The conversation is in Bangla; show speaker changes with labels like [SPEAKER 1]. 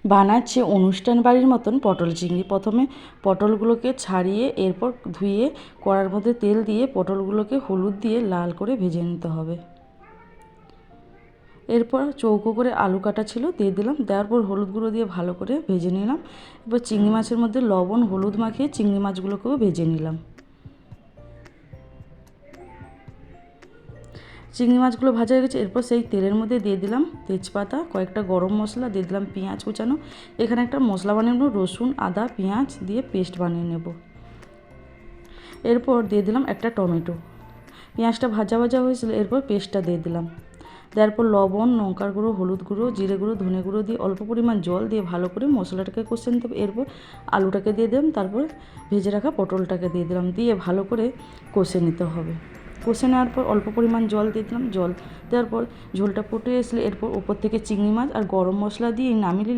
[SPEAKER 1] বানাচ্ছে অনুষ্ঠান বাড়ির মতন পটল চিংড়ি। প্রথমে পটলগুলোকে ছাড়িয়ে এরপর ধুয়ে কড়ার মধ্যে তেল দিয়ে পটলগুলোকে হলুদ দিয়ে লাল করে ভেজে নিতে হবে। এরপর চৌকো করে আলু কাটা ছিল দিয়ে দিলাম, দেওয়ার পর হলুদ গুঁড়ো দিয়ে ভালো করে ভেজে নিলাম। এরপর চিংড়ি মাছের মধ্যে লবণ হলুদ মাখিয়ে চিংড়ি মাছগুলোকেও ভেজে নিলাম। চিংড়ি মাছগুলো ভাজা হয়ে গেছে, এরপর সেই তেলের মধ্যে দিয়ে দিলাম তেজপাতা, কয়েকটা গরম মশলা, দিয়ে দিলাম পেঁয়াজ কুচানো। এখানে একটা মশলা বানিয়ে নেব, রসুন আদা পেঁয়াজ দিয়ে পেস্ট বানিয়ে নেব। এরপর দিয়ে দিলাম একটা টমেটো। পেঁয়াজটা ভাজা ভাজা হয়েছিল, এরপর পেস্টটা দিয়ে দিলাম। দেওয়ার পর লবণ লঙ্কার গুঁড়ো হলুদ গুঁড়ো জিরে গুঁড়ো ধনে গুঁড়ো দিয়ে অল্প পরিমাণ জল দিয়ে ভালো করে মশলাটাকে কষে নিতে হবে। এরপর আলুটাকে দিয়ে দিলাম, তারপর ভেজে রাখা পটলটাকে দিয়ে দিলাম, দিয়ে ভালো করে কষে নিতে হবে। কষে নেওয়ার পর অল্প পরিমাণ জল দিয়ে দিলাম, জল দেওয়ার পর ঝোলটা ফুটে আসলে এরপর ওপর থেকে চিংড়ি মাছ আর গরম মশলা দিয়ে নামিয়ে নিলেই